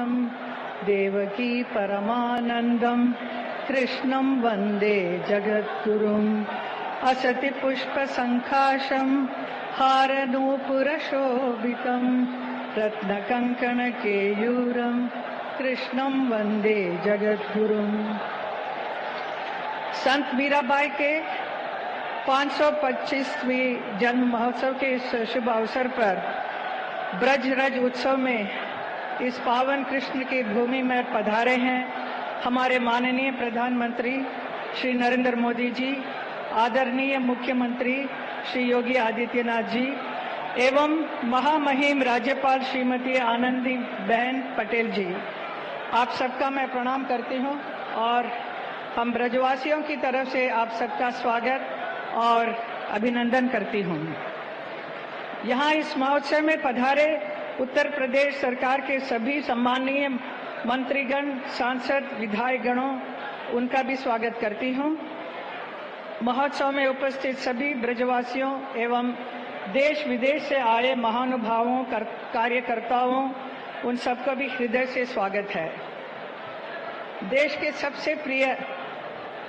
नंदनम देवकी परमानंदम कृष्णं वंदे जगद्गुरुम असति पुष्प संकाशम हारनूपुरशोभितम रत्नकंकण केयूरम कृष्णं वंदे जगद्गुरुम। संत मीराबाई के 525वीं जन्म महोत्सव के इस शुभ अवसर पर ब्रज रज उत्सव में इस पावन कृष्ण की भूमि में पधारे हैं हमारे माननीय प्रधानमंत्री श्री नरेंद्र मोदी जी, आदरणीय मुख्यमंत्री श्री योगी आदित्यनाथ जी एवं महामहिम राज्यपाल श्रीमती आनंदीबेन पटेल जी। आप सबका मैं प्रणाम करती हूं और हम ब्रजवासियों की तरफ से आप सबका स्वागत और अभिनंदन करती हूं। यहाँ इस महोत्सव में पधारे उत्तर प्रदेश सरकार के सभी सम्माननीय मंत्रीगण, सांसद, विधायकगणों, उनका भी स्वागत करती हूं। महोत्सव में उपस्थित सभी ब्रजवासियों एवं देश विदेश से आए महानुभावों, कार्यकर्ताओं, उन सबका भी हृदय से स्वागत है। देश के सबसे प्रिय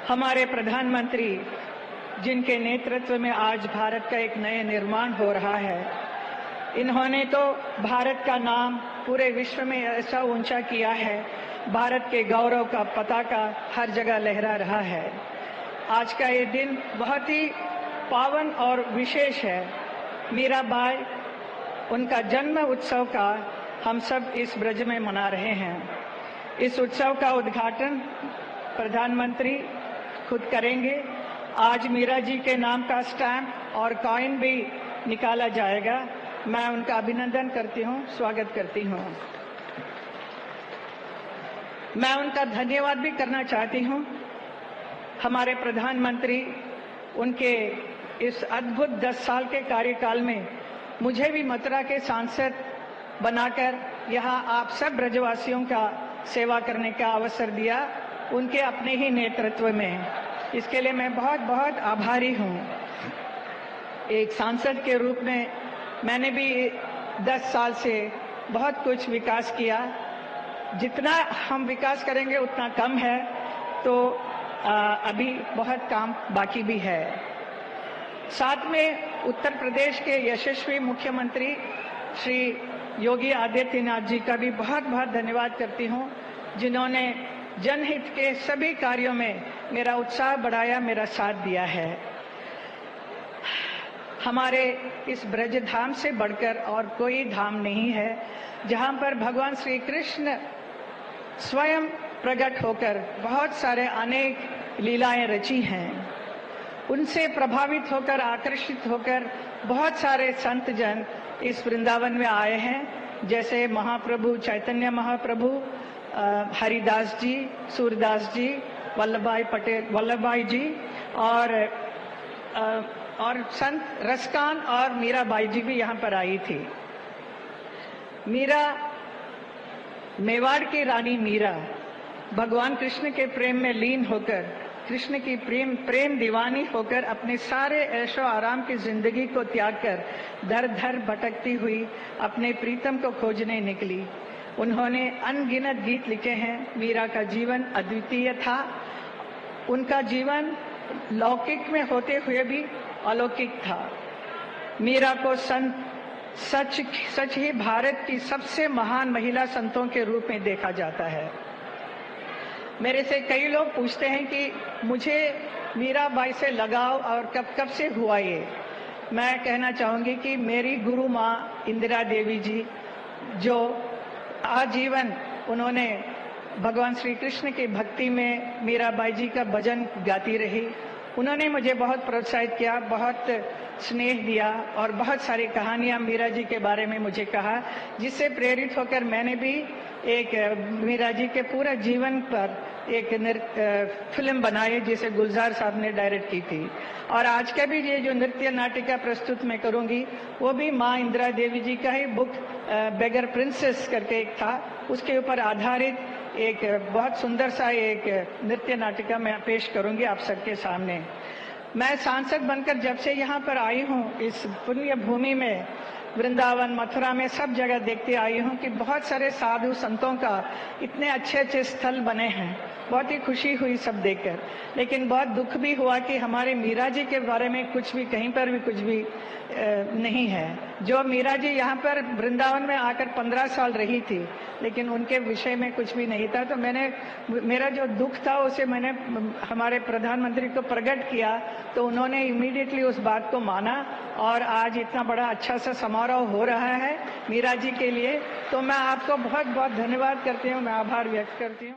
हमारे प्रधानमंत्री, जिनके नेतृत्व में आज भारत का एक नया निर्माण हो रहा है, इन्होंने तो भारत का नाम पूरे विश्व में ऐसा ऊंचा किया है, भारत के गौरव का पताका हर जगह लहरा रहा है। आज का ये दिन बहुत ही पावन और विशेष है। मीराबाई, उनका जन्म उत्सव का हम सब इस ब्रज में मना रहे हैं। इस उत्सव का उद्घाटन प्रधानमंत्री खुद करेंगे। आज मीरा जी के नाम का स्टैम्प और कॉइन भी निकाला जाएगा। मैं उनका अभिनंदन करती हूँ, स्वागत करती हूँ। मैं उनका धन्यवाद भी करना चाहती हूँ। हमारे प्रधानमंत्री, उनके इस अद्भुत 10 साल के कार्यकाल में मुझे भी मथुरा के सांसद बनाकर यहाँ आप सब ब्रजवासियों का सेवा करने का अवसर दिया, उनके अपने ही नेतृत्व में। इसके लिए मैं बहुत बहुत आभारी हूँ। एक सांसद के रूप में मैंने भी 10 साल से बहुत कुछ विकास किया। जितना हम विकास करेंगे उतना कम है, तो अभी बहुत काम बाकी भी है। साथ में उत्तर प्रदेश के यशस्वी मुख्यमंत्री श्री योगी आदित्यनाथ जी का भी बहुत बहुत धन्यवाद करती हूँ, जिन्होंने जनहित के सभी कार्यों में मेरा उत्साह बढ़ाया, मेरा साथ दिया है। हमारे इस ब्रज धाम से बढ़कर और कोई धाम नहीं है, जहाँ पर भगवान श्री कृष्ण स्वयं प्रकट होकर बहुत सारे अनेक लीलाएं रची हैं। उनसे प्रभावित होकर, आकर्षित होकर बहुत सारे संत जन इस वृंदावन में आए हैं, जैसे महाप्रभु चैतन्य महाप्रभु, हरिदास जी, सूरदास जी, वल्लभाई जी और संत रसकान और मीराबाई जी भी यहाँ पर आई थी। मीरा, मेवाड़ की रानी मीरा भगवान कृष्ण के प्रेम में लीन होकर, कृष्ण की प्रेम दीवानी होकर अपने सारे ऐशो आराम की जिंदगी को त्याग कर दर दर भटकती हुई अपने प्रीतम को खोजने निकली। उन्होंने अनगिनत गीत लिखे हैं। मीरा का जीवन अद्वितीय था। उनका जीवन लौकिक में होते हुए भी अलौकिक था। मीरा को सच ही भारत की सबसे महान महिला संतों के रूप में देखा जाता है। मेरे से कई लोग पूछते हैं कि मुझे मीराबाई से लगाव और कब से हुआ ये। मैं कहना चाहूंगी कि मेरी गुरु माँ इंदिरा देवी जी, जो आजीवन उन्होंने भगवान श्री कृष्ण की भक्ति में मीराबाई जी का भजन गाती रही, उन्होंने मुझे बहुत प्रोत्साहित किया, बहुत स्नेह दिया और बहुत सारी कहानियां मीरा जी के बारे में मुझे कहा, जिससे प्रेरित होकर मैंने भी एक मीरा जी के पूरा जीवन पर एक फिल्म बनाई, जिसे गुलजार साहब ने डायरेक्ट की थी। और आज का भी ये जो नृत्य नाटिका प्रस्तुत मैं करूंगी, वो भी माँ इंदिरा देवी जी का ही बुक बेगर प्रिंसेस करके एक था, उसके ऊपर आधारित एक बहुत सुंदर सा एक नृत्य नाटिका मैं पेश करूंगी आप सबके सामने। मैं सांसद बनकर जब से यहाँ पर आई हूँ इस पुण्य भूमि में, वृंदावन, मथुरा में सब जगह देखते आई हूँ कि बहुत सारे साधु संतों का इतने अच्छे अच्छे स्थल बने हैं। बहुत ही खुशी हुई सब देखकर, लेकिन बहुत दुख भी हुआ कि हमारे मीरा जी के बारे में कुछ भी, कहीं पर भी कुछ भी नहीं है। जो मीरा जी यहाँ पर वृंदावन में आकर 15 साल रही थी, लेकिन उनके विषय में कुछ भी नहीं था। तो मेरा जो दुख था उसे मैंने हमारे प्रधानमंत्री को प्रकट किया, तो उन्होंने इमीडिएटली उस बात को माना और आज इतना बड़ा अच्छा सा समारोह हो रहा है मीरा जी के लिए। तो मैं आपको बहुत बहुत धन्यवाद करती हूँ, मैं आभार व्यक्त करती हूँ।